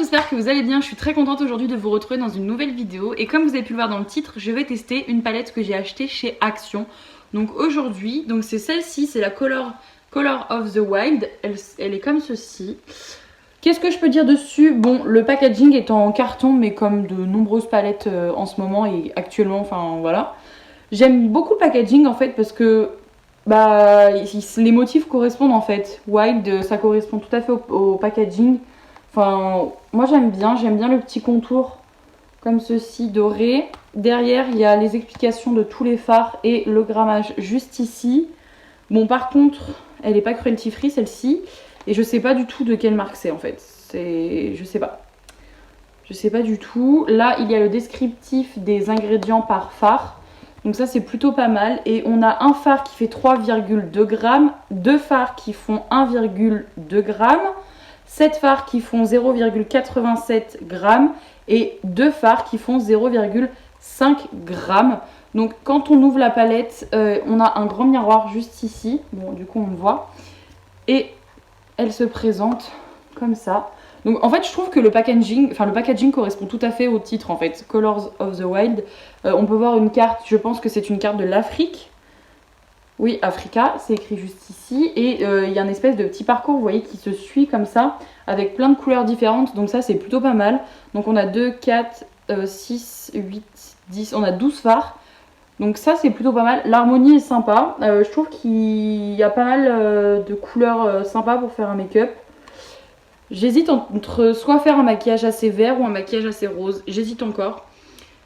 j'espère que vous allez bien, je suis très contente aujourd'hui de vous retrouver dans une nouvelle vidéo. Et comme vous avez pu le voir dans le titre, je vais tester une palette que j'ai achetée chez Action. Donc aujourd'hui, c'est celle-ci, c'est la Color of the Wild, elle est comme ceci. Qu'est-ce que je peux dire dessus? Bon, le packaging est en carton, mais comme de nombreuses palettes en ce moment et actuellement, enfin voilà. J'aime beaucoup le packaging en fait parce que les motifs correspondent en fait. Wild, ça correspond tout à fait au packaging. Enfin, moi j'aime bien le petit contour comme ceci doré. Derrière, il y a les explications de tous les fards et le grammage juste ici. Bon, par contre, elle n'est pas cruelty free celle-ci. Et je sais pas du tout de quelle marque c'est en fait. Je sais pas. Je sais pas du tout. Là, il y a le descriptif des ingrédients par fard. Donc ça, c'est plutôt pas mal. Et on a un fard qui fait 3,2 grammes, deux fards qui font 1,2 grammes, 7 fards qui font 0,87 grammes et 2 fards qui font 0,5 grammes. Donc quand on ouvre la palette, on a un grand miroir juste ici. Bon, du coup, on le voit. Et elle se présente comme ça. Donc en fait je trouve que le packaging correspond tout à fait au titre en fait, Colors of the Wild. On peut voir une carte, je pense que c'est une carte de l'Afrique. Oui, Africa, c'est écrit juste ici. Et il y a une espèce de petit parcours, vous voyez, qui se suit comme ça, avec plein de couleurs différentes. Donc ça c'est plutôt pas mal. Donc on a 2, 4, 6, 8, 10, on a 12 fards. Donc ça c'est plutôt pas mal, l'harmonie est sympa, je trouve qu'il y a pas mal de couleurs sympas pour faire un make-up. J'hésite entre soit faire un maquillage assez vert ou un maquillage assez rose, j'hésite encore.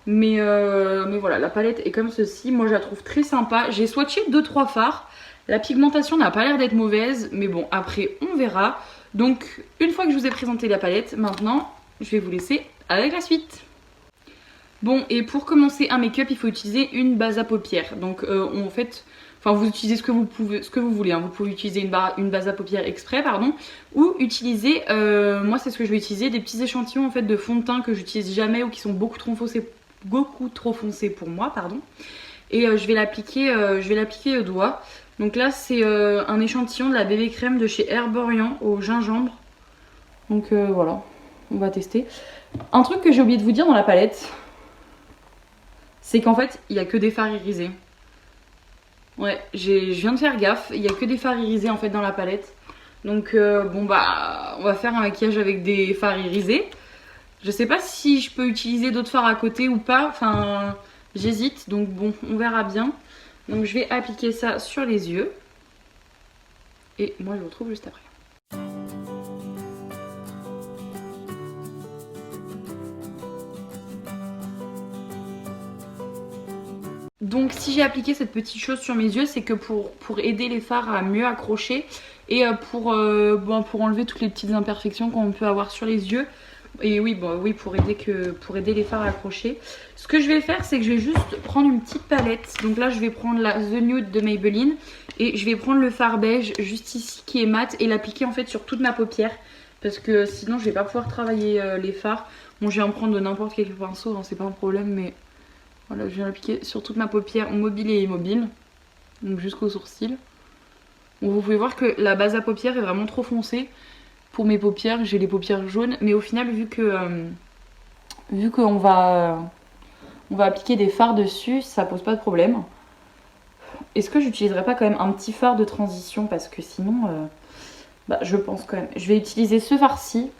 Mais voilà, la palette est comme ceci, moi je la trouve très sympa. J'ai swatché 2-3 fards, la pigmentation n'a pas l'air d'être mauvaise, mais bon après on verra. Donc une fois que je vous ai présenté la palette, maintenant je vais vous laisser avec la suite. Bon, et pour commencer un make-up, il faut utiliser une base à paupières. Donc vous utilisez ce que vous voulez. Hein. Vous pouvez utiliser une base à paupières exprès, ou utiliser, moi c'est ce que je vais utiliser, des petits échantillons en fait de fond de teint que j'utilise jamais ou qui sont beaucoup trop foncés pour moi, Et je vais l'appliquer au doigt. Donc là c'est un échantillon de la bébé crème de chez Herborian au gingembre. Donc voilà, on va tester. Un truc que j'ai oublié de vous dire dans la palette, c'est qu'en fait, il n'y a que des fards irisés. Ouais, je viens de faire gaffe, il n'y a que des fards irisés en fait dans la palette. Donc on va faire un maquillage avec des fards irisés. Je sais pas si je peux utiliser d'autres fards à côté ou pas, enfin j'hésite. Donc bon, on verra bien. Donc je vais appliquer ça sur les yeux. Et moi je vous retrouve juste après. Donc si j'ai appliqué cette petite chose sur mes yeux, c'est que pour aider les fards à mieux accrocher et pour enlever toutes les petites imperfections qu'on peut avoir sur les yeux. Et oui, pour aider les fards à accrocher. Ce que je vais faire, c'est que je vais juste prendre une petite palette. Donc là, je vais prendre la The Nude de Maybelline et je vais prendre le fard beige juste ici qui est mat et l'appliquer en fait sur toute ma paupière. Parce que sinon, je vais pas pouvoir travailler les fards. Bon, je vais en prendre de n'importe quel pinceau, hein, c'est pas un problème, mais... Voilà, je viens l'appliquer sur toute ma paupière mobile et immobile, donc jusqu'au sourcil. Donc vous pouvez voir que la base à paupières est vraiment trop foncée. Pour mes paupières, j'ai les paupières jaunes, mais au final, vu qu'on va appliquer des fards dessus, ça pose pas de problème. Est-ce que j'utiliserai pas quand même un petit fard de transition, parce que sinon, je pense quand même. Je vais utiliser ce fard-ci.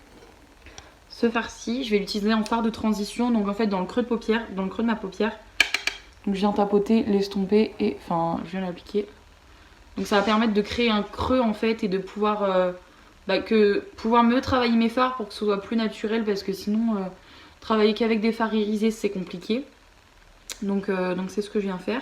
Je vais l'utiliser en fard de transition, donc en fait dans le creux de ma paupière. Donc je viens tapoter, l'estomper et je viens l'appliquer. Donc ça va permettre de créer un creux en fait et de pouvoir mieux travailler mes fards pour que ce soit plus naturel, parce que sinon travailler qu'avec des fards irisés c'est compliqué. Donc c'est ce que je viens faire.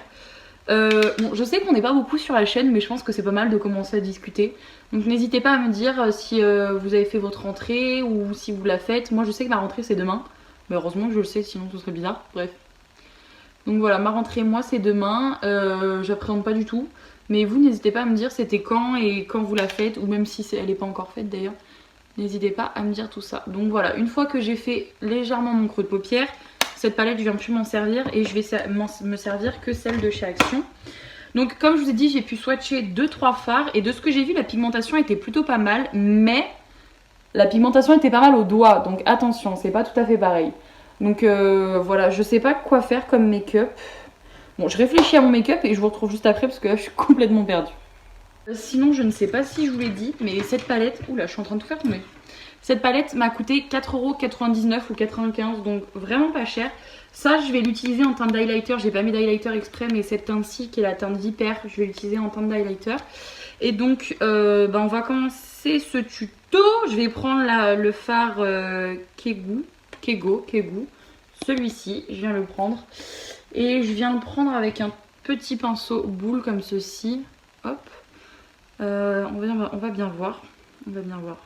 Je sais qu'on n'est pas beaucoup sur la chaîne, mais je pense que c'est pas mal de commencer à discuter. Donc n'hésitez pas à me dire si vous avez fait votre rentrée ou si vous la faites. Moi je sais que ma rentrée c'est demain, mais heureusement que je le sais, sinon ce serait bizarre. Bref. Donc voilà, ma rentrée moi c'est demain, j'appréhende pas du tout. Mais vous n'hésitez pas à me dire c'était quand et quand vous la faites, ou même si elle n'est pas encore faite d'ailleurs. N'hésitez pas à me dire tout ça. Donc voilà, une fois que j'ai fait légèrement mon creux de paupière, cette palette je viens plus m'en servir et je vais me servir que celle de chez Action. Donc comme je vous ai dit, j'ai pu swatcher 2-3 fards et de ce que j'ai vu la pigmentation était plutôt pas mal, mais La pigmentation était pas mal au doigt, donc attention, c'est pas tout à fait pareil. Donc voilà, je sais pas quoi faire comme make-up. Bon, je réfléchis à mon make-up et je vous retrouve juste après parce que là je suis complètement perdue. Sinon, je ne sais pas si je vous l'ai dit, mais cette palette... Oula, je suis en train de tout faire tomber. Cette palette m'a coûté 4,99€ ou 95€, donc vraiment pas cher. Ça, je vais l'utiliser en teinte d'highlighter. J'ai pas mis d'highlighter exprès, mais cette teinte-ci, qui est la teinte Vipère, je vais l'utiliser en teinte d'highlighter. Et donc, on va commencer ce tuto. Je vais prendre le fard Kego. Celui-ci, je viens le prendre. Et je viens le prendre avec un petit pinceau boule comme ceci. Hop. On va bien voir. On va bien voir.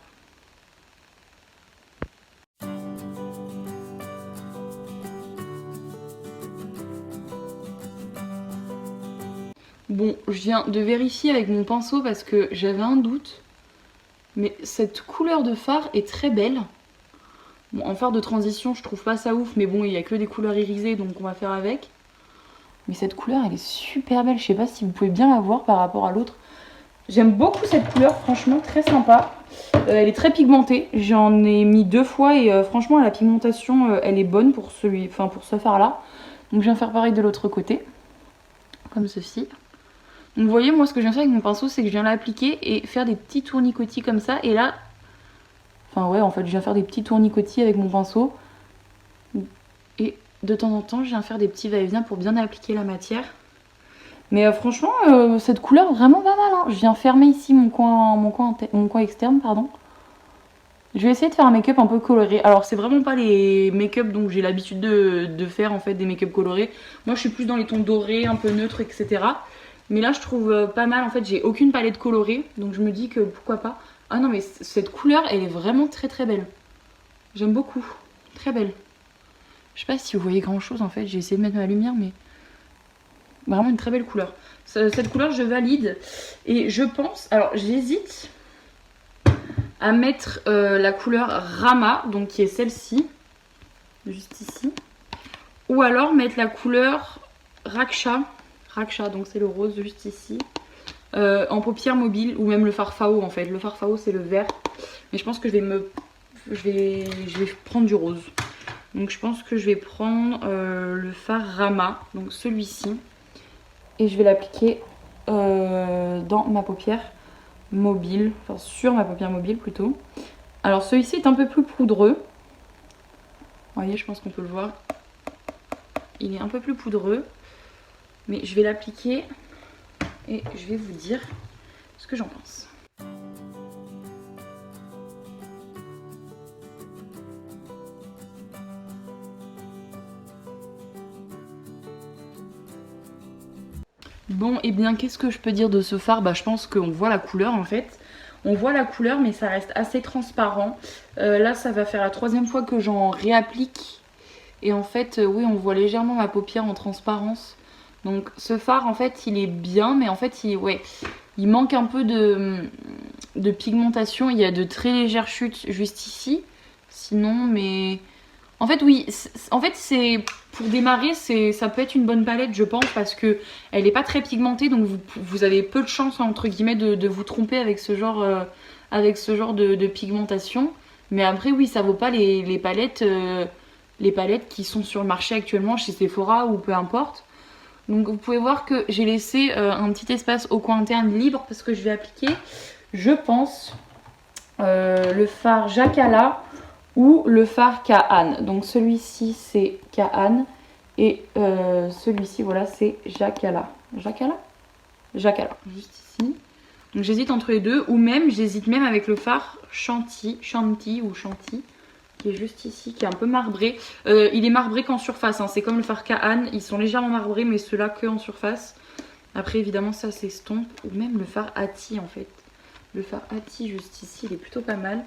Bon, je viens de vérifier avec mon pinceau parce que j'avais un doute. Mais cette couleur de fard est très belle. Bon, en fard de transition, je trouve pas ça ouf. Mais bon, il n'y a que des couleurs irisées, donc on va faire avec. Mais cette couleur, elle est super belle. Je sais pas si vous pouvez bien la voir par rapport à l'autre. J'aime beaucoup cette couleur, franchement, très sympa. Elle est très pigmentée. J'en ai mis 2 fois et franchement, la pigmentation, elle est bonne pour ce fard-là. Donc je viens faire pareil de l'autre côté. Comme ceci. Donc vous voyez, moi ce que je viens faire avec mon pinceau, c'est que je viens l'appliquer et faire des petits tournicotis comme ça. Et là, enfin ouais, en fait, je viens faire des petits tournicotis avec mon pinceau. Et de temps en temps, je viens faire des petits va-et-vient pour bien appliquer la matière. Mais franchement, cette couleur, vraiment pas mal. Hein. Je viens fermer ici mon coin externe, pardon. Je vais essayer de faire un make-up un peu coloré. Alors, c'est vraiment pas les make-up dont j'ai l'habitude de faire, en fait, des make-up colorés. Moi, je suis plus dans les tons dorés, un peu neutres, etc. Mais là, je trouve pas mal. En fait, j'ai aucune palette colorée. Donc, je me dis que pourquoi pas. Ah non, mais cette couleur, elle est vraiment très très belle. J'aime beaucoup. Très belle. Je sais pas si vous voyez grand-chose, en fait. J'ai essayé de mettre ma lumière, mais... Vraiment une très belle couleur. Cette couleur, je valide. Et je pense... Alors, j'hésite à mettre la couleur Rama, donc qui est celle-ci. Juste ici. Ou alors mettre la couleur Raksha. Raksha, donc c'est le rose juste ici. En paupières mobiles. Ou même le fard Fao, en fait. Le fard Fao, c'est le vert. Mais je pense que je vais prendre du rose. Donc je pense que je vais prendre le fard Rama. Donc celui-ci. Et je vais l'appliquer dans ma paupière mobile, enfin sur ma paupière mobile plutôt. Alors celui-ci est un peu plus poudreux. Vous voyez, je pense qu'on peut le voir. Il est un peu plus poudreux. Mais je vais l'appliquer et je vais vous dire ce que j'en pense. Bon, et bien qu'est-ce que je peux dire de ce fard? Bah je pense qu'on voit la couleur en fait. On voit la couleur mais ça reste assez transparent. Là ça va faire la 3e fois que j'en réapplique. Et en fait oui, on voit légèrement ma paupière en transparence. Donc ce fard en fait il est bien mais en fait il manque un peu de pigmentation. Il y a de très légères chutes juste ici. Sinon mais... En fait oui, c'est pour démarrer, ça peut être une bonne palette je pense parce que elle n'est pas très pigmentée donc vous avez peu de chance entre guillemets de vous tromper avec ce genre de pigmentation. Mais après oui, ça vaut pas les palettes qui sont sur le marché actuellement chez Sephora ou peu importe. Donc vous pouvez voir que j'ai laissé un petit espace au coin interne libre parce que je vais appliquer, je pense, le fard Jacala ou le fard Kaan. Donc celui-ci c'est Kaan et celui-ci voilà c'est Jacala. Jacala, juste ici. Donc j'hésite entre les deux ou même j'hésite même avec le fard Chanty qui est juste ici, qui est un peu marbré. Il est marbré qu'en surface, hein. C'est comme le fard Kaan, ils sont légèrement marbrés mais ceux-là que en surface. Après évidemment ça s'estompe. Ou même le fard Ati en fait. Le fard Ati juste ici il est plutôt pas mal.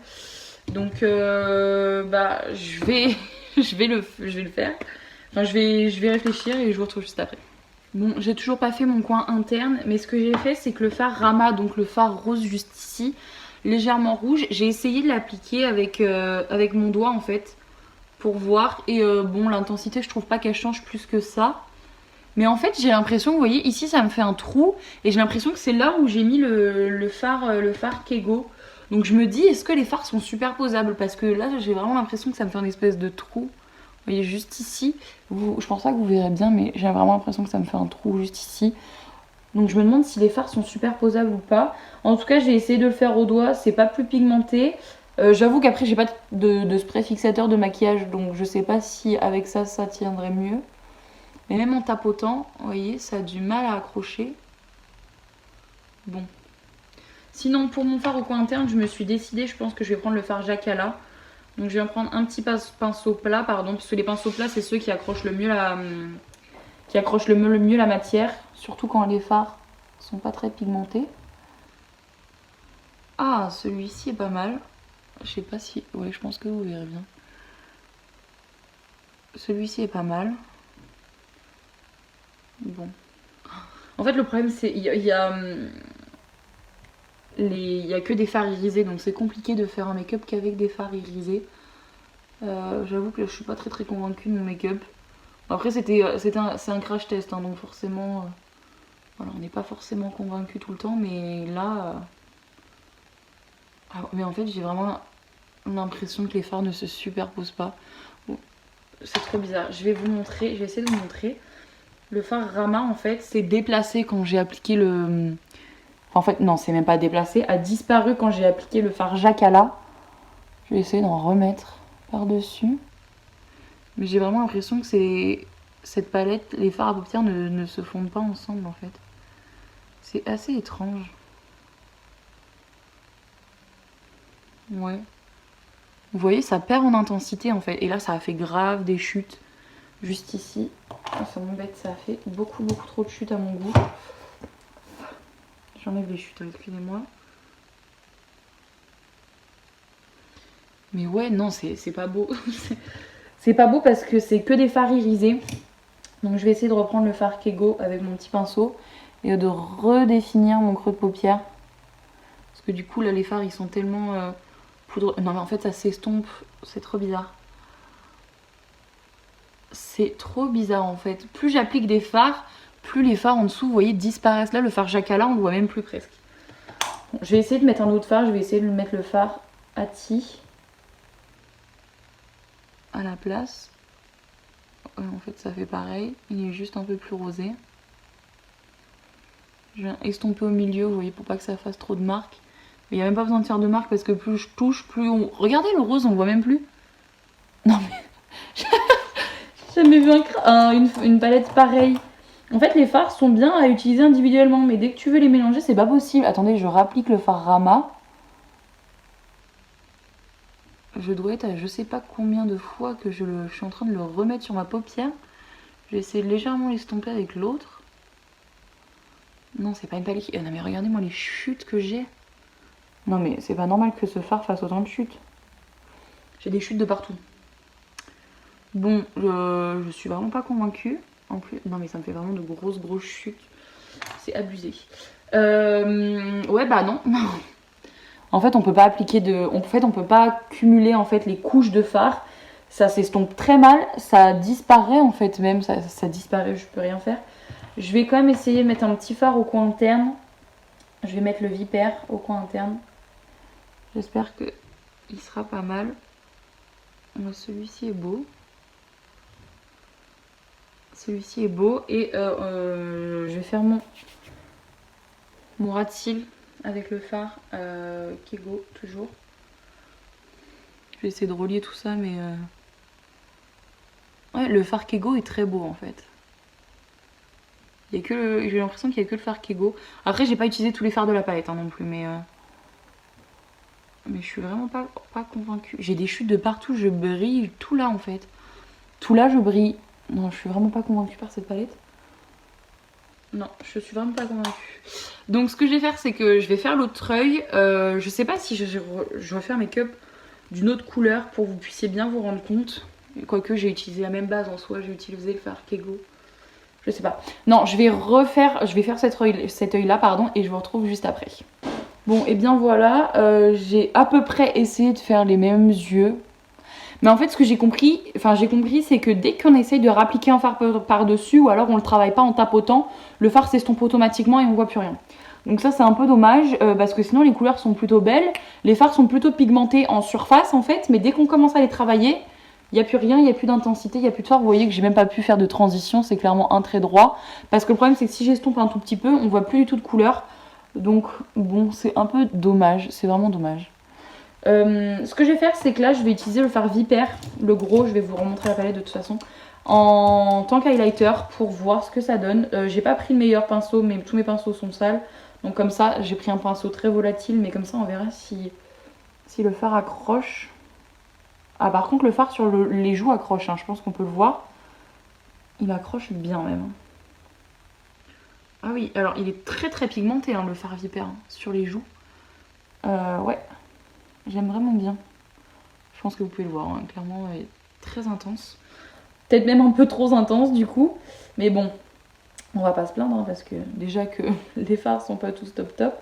Donc bah je vais le faire. Enfin je vais réfléchir et je vous retrouve juste après. Bon, j'ai toujours pas fait mon coin interne, mais ce que j'ai fait c'est que le fard Rama, donc le fard rose juste ici, légèrement rouge, j'ai essayé de l'appliquer avec mon doigt en fait pour voir et bon l'intensité je trouve pas qu'elle change plus que ça. Mais en fait j'ai l'impression, vous voyez ici ça me fait un trou et j'ai l'impression que c'est là où j'ai mis le fard Kego. Donc je me dis, est-ce que les fards sont superposables? Parce que là, j'ai vraiment l'impression que ça me fait une espèce de trou. Vous voyez, juste ici. Je pense pas que vous verrez bien, mais j'ai vraiment l'impression que ça me fait un trou juste ici. Donc je me demande si les fards sont superposables ou pas. En tout cas, j'ai essayé de le faire au doigt, c'est pas plus pigmenté. J'avoue qu'après, j'ai pas de spray fixateur de maquillage, donc je sais pas si avec ça, ça tiendrait mieux. Mais même en tapotant, vous voyez, ça a du mal à accrocher. Bon. Sinon, pour mon fard au coin interne, je me suis décidée, je pense que je vais prendre le fard Jacala. Donc je vais en prendre un petit pinceau plat, pardon, parce que les pinceaux plats, c'est ceux qui accrochent le mieux le mieux la matière, surtout quand les fards sont pas très pigmentés. Ah, celui-ci est pas mal. Je sais pas si... Ouais, je pense que vous verrez bien. Celui-ci est pas mal. Bon. En fait, le problème, c'est il y a que des fards irisés, donc c'est compliqué de faire un make-up qu'avec des fards irisés. J'avoue que je suis pas très convaincue de mon make-up. Après, c'est un crash test, hein, donc forcément... voilà, on n'est pas forcément convaincu tout le temps, mais là... Ah, mais en fait, j'ai vraiment l'impression que les fards ne se superposent pas. Bon, c'est trop bizarre. Je vais vous montrer, je vais essayer de vous montrer. Le fard Rama, en fait, s'est déplacé quand j'ai appliqué le... En fait, non, c'est même pas déplacé, a disparu quand j'ai appliqué le fard Jacala. Je vais essayer d'en remettre par-dessus. Mais j'ai vraiment l'impression que c'est... Cette palette, les fards à paupières ne se fondent pas ensemble, en fait. C'est assez étrange. Ouais. Vous voyez, ça perd en intensité, en fait. Et là, ça a fait grave des chutes. Juste ici. Oh, ça m'embête, ça a fait beaucoup trop de chutes à mon goût. J'enlève les chutes, hein, excusez-moi. Mais ouais, non, c'est pas beau. C'est pas beau parce que c'est que des fards irisés. Donc je vais essayer de reprendre le fard Kego avec mon petit pinceau et de redéfinir mon creux de paupière. Parce que du coup, là, les fards, ils sont tellement poudreux. Non, mais en fait, ça s'estompe. C'est trop bizarre. C'est trop bizarre, en fait. Plus j'applique des fards, plus les fards en dessous, vous voyez, disparaissent. Là, le fard Jacala, on le voit même plus presque. Bon, je vais essayer de mettre un autre fard. Je vais essayer de mettre le fard Ati à la place. En fait, ça fait pareil. Il est juste un peu plus rosé. Je viens estomper au milieu, vous voyez, pour pas que ça fasse trop de marques. Mais il n'y a même pas besoin de faire de marques parce que plus je touche, plus on... Regardez le rose, on le voit même plus. Non mais... J'ai jamais vu une palette pareille. En fait, les fards sont bien à utiliser individuellement, mais dès que tu veux les mélanger, c'est pas possible. Attendez, je rapplique le fard Rama. Je dois être à je sais pas combien de fois que je suis en train de le remettre sur ma paupière. Je vais essayer de légèrement l'estomper avec l'autre. Non, c'est pas une palette. Non mais regardez-moi les chutes que j'ai. Non mais c'est pas normal que ce fard fasse autant de chutes. J'ai des chutes de partout. Bon, je suis vraiment pas convaincue. En plus, non mais ça me fait vraiment de grosses chutes. C'est abusé. Ouais bah non. En fait, on peut pas appliquer de... En fait, on peut pas cumuler en fait les couches de fard. Ça s'estompe très mal. Ça disparaît en fait même. Ça disparaît, je peux rien faire. Je vais quand même essayer de mettre un petit fard au coin interne. Je vais mettre le Vipère au coin interne. J'espère qu'il sera pas mal. Celui-ci est beau. Celui-ci est beau. Et je vais faire mon ras de cils avec le fard Kego, toujours. Je vais essayer de relier tout ça, mais... Ouais, le fard Kego est très beau, en fait. J'ai l'impression qu'il n'y a que le fard Kego. Après, j'ai pas utilisé tous les fards de la palette, hein, non plus, mais je suis vraiment pas convaincue. J'ai des chutes de partout, je brille tout là, en fait. Tout là, je brille. Non, je suis vraiment pas convaincue par cette palette. Non, je suis vraiment pas convaincue. Donc ce que je vais faire, c'est que je vais faire l'autre œil. Je sais pas si je vais faire make-up d'une autre couleur pour que vous puissiez bien vous rendre compte. Quoique j'ai utilisé la même base en soi, j'ai utilisé le fard Kego. Je sais pas. Non, je vais faire cet œil là, pardon, et je vous retrouve juste après. Bon, et bien voilà, j'ai à peu près essayé de faire les mêmes yeux. Mais en fait, ce que j'ai compris, c'est que dès qu'on essaye de rappliquer un fard par-dessus, ou alors on le travaille pas en tapotant, le fard s'estompe automatiquement et on voit plus rien. Donc ça c'est un peu dommage parce que sinon les couleurs sont plutôt belles. Les fards sont plutôt pigmentés en surface en fait, mais dès qu'on commence à les travailler, il n'y a plus rien, il n'y a plus d'intensité, il n'y a plus de fard. Vous voyez que j'ai même pas pu faire de transition, c'est clairement un trait droit. Parce que le problème c'est que si j'estompe un tout petit peu, on voit plus du tout de couleur. Donc bon, c'est un peu dommage, c'est vraiment dommage. Ce que je vais faire, c'est que là je vais utiliser le fard Vipère, le gros, je vais vous remontrer la palette de toute façon, en tant qu'highlighter pour voir ce que ça donne. J'ai pas pris le meilleur pinceau, mais tous mes pinceaux sont sales. Donc comme ça, j'ai pris un pinceau très volatile, mais comme ça on verra si le fard accroche. Ah par contre le fard sur les joues accroche, hein, je pense qu'on peut le voir. Il accroche bien même. Ah oui, alors il est très très pigmenté hein, le fard Vipère hein, sur les joues. Ouais, j'aime vraiment bien. Je pense que vous pouvez le voir, hein, clairement il est très intense. Peut-être même un peu trop intense du coup. Mais bon, on va pas se plaindre hein, parce que déjà que les fards sont pas tous top top.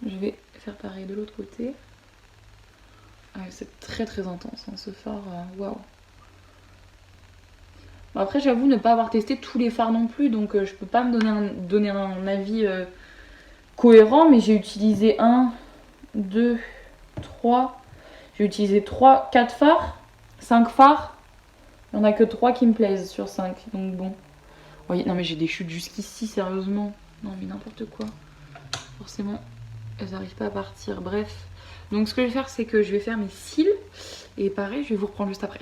Je vais faire pareil de l'autre côté. Ah, c'est très très intense hein, ce fard, waouh. Bon, après j'avoue ne pas avoir testé tous les fards non plus, donc je peux pas me donner un avis cohérent, mais j'ai utilisé 1, 2, 3, j'ai utilisé 3, 4 fards, 5 fards. Il n'y en a que 3 qui me plaisent sur 5, donc bon. Voyez, non mais j'ai des chutes jusqu'ici, sérieusement. Non mais n'importe quoi. Forcément, elles n'arrivent pas à partir. Bref. Donc ce que je vais faire, c'est que je vais faire mes cils. Et pareil, je vais vous reprendre juste après.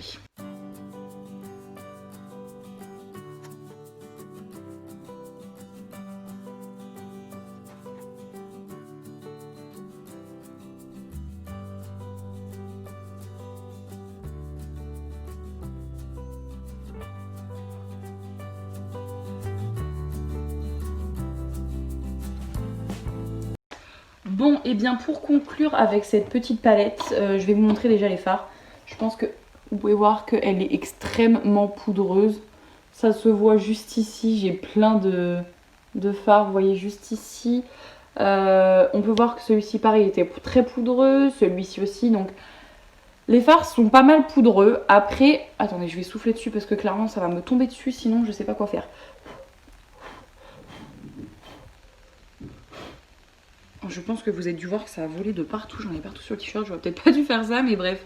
Bon, et bien pour conclure avec cette petite palette, je vais vous montrer déjà les fards. Je pense que vous pouvez voir qu'elle est extrêmement poudreuse. Ça se voit juste ici, j'ai plein de fards, vous voyez juste ici. On peut voir que celui-ci pareil était très poudreux, celui-ci aussi. Donc les fards sont pas mal poudreux. Après, attendez, je vais souffler dessus parce que clairement ça va me tomber dessus, sinon je sais pas quoi faire. Je pense que vous avez dû voir que ça a volé de partout, j'en ai partout sur le t-shirt, j'aurais peut-être pas dû faire ça, mais bref.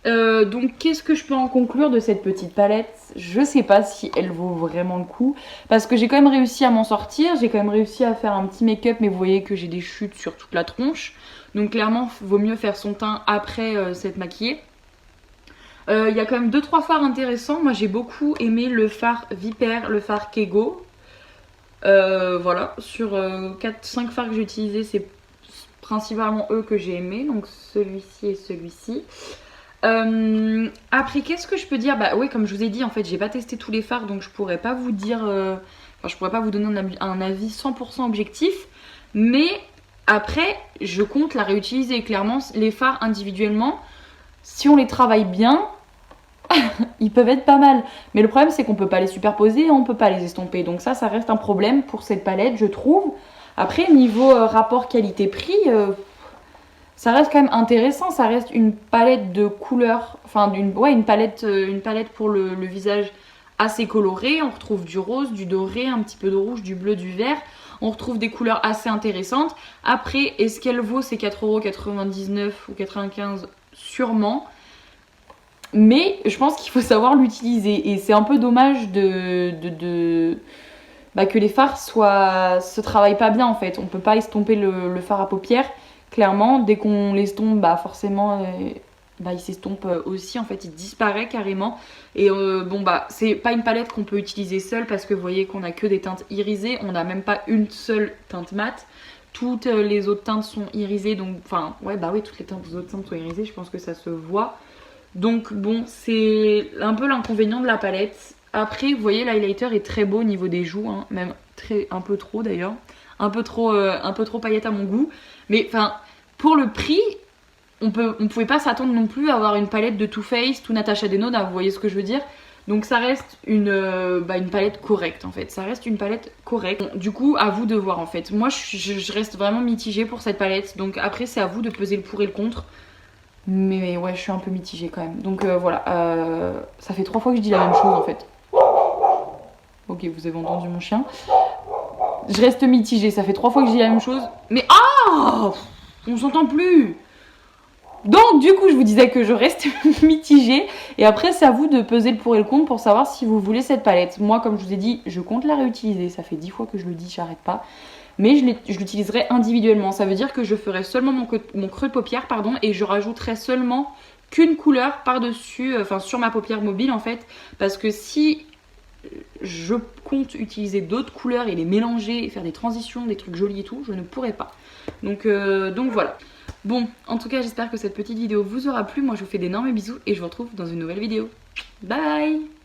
Donc qu'est-ce que je peux en conclure de cette petite palette? Je sais pas si elle vaut vraiment le coup, parce que j'ai quand même réussi à m'en sortir, j'ai quand même réussi à faire un petit make-up, mais vous voyez que j'ai des chutes sur toute la tronche. Donc clairement, vaut mieux faire son teint après s'être maquillée. Il y a quand même 2-3 fards intéressants, moi j'ai beaucoup aimé le fard Vipère, le fard Kego. Voilà, sur 4-5 fards que j'ai utilisés, c'est principalement eux que j'ai aimé, donc celui-ci et celui-ci. Après, qu'est-ce que je peux dire? Bah oui, comme je vous ai dit, en fait, j'ai pas testé tous les fards, donc je pourrais pas vous dire, enfin, je pourrais pas vous donner un avis 100% objectif, mais après, je compte la réutiliser. Clairement, les fards individuellement, si on les travaille bien, ils peuvent être pas mal. Mais le problème, c'est qu'on peut pas les superposer, on peut pas les estomper. Donc ça reste un problème pour cette palette, je trouve. Après, niveau rapport qualité-prix, ça reste quand même intéressant. Ça reste une palette de couleurs, enfin une palette pour le visage assez colorée. On retrouve du rose, du doré, un petit peu de rouge, du bleu, du vert. On retrouve des couleurs assez intéressantes. Après, est-ce qu'elle vaut ces 4,99€ ou 95€? Sûrement. Mais je pense qu'il faut savoir l'utiliser. Et c'est un peu dommage que les fards se travaillent pas bien en fait. On peut pas estomper le fard à paupières. Clairement, dès qu'on l'estompe, forcément, il s'estompe aussi. En fait, il disparaît carrément. Et c'est pas une palette qu'on peut utiliser seule parce que vous voyez qu'on a que des teintes irisées. On n'a même pas une seule teinte mate. Toutes les autres teintes sont irisées. Donc, toutes les autres teintes sont irisées. Je pense que ça se voit. Donc bon, c'est un peu l'inconvénient de la palette. Après, vous voyez, l'highlighter est très beau au niveau des joues, hein, même un peu trop d'ailleurs. Un peu trop paillette à mon goût. Mais enfin, pour le prix, on pouvait pas s'attendre non plus à avoir une palette de Too Faced, tout Natasha Denona, vous voyez ce que je veux dire? Donc ça reste une palette correcte en fait. Ça reste une palette correcte. Bon, du coup, à vous de voir en fait. Moi, je reste vraiment mitigée pour cette palette. Donc après, c'est à vous de peser le pour et le contre. Mais ouais, je suis un peu mitigée quand même. Donc voilà, ça fait 3 fois que je dis la même chose en fait. Ok, vous avez entendu mon chien. Je reste mitigée, ça fait 3 fois que je dis la même chose. Mais ah, on s'entend plus. Donc du coup je vous disais que je reste mitigée. Et après c'est à vous de peser le pour et le contre pour savoir si vous voulez cette palette. Moi comme je vous ai dit, je compte la réutiliser. Ça fait 10 fois que je le dis, j'arrête pas. Mais je l'utiliserai individuellement. Ça veut dire que je ferai seulement mon creux de paupière, pardon, et je rajouterai seulement qu'une couleur par-dessus, enfin sur ma paupière mobile en fait. Parce que si je compte utiliser d'autres couleurs et les mélanger et faire des transitions, des trucs jolis et tout, je ne pourrais pas. Donc voilà. Bon, en tout cas j'espère que cette petite vidéo vous aura plu. Moi je vous fais d'énormes bisous et je vous retrouve dans une nouvelle vidéo. Bye!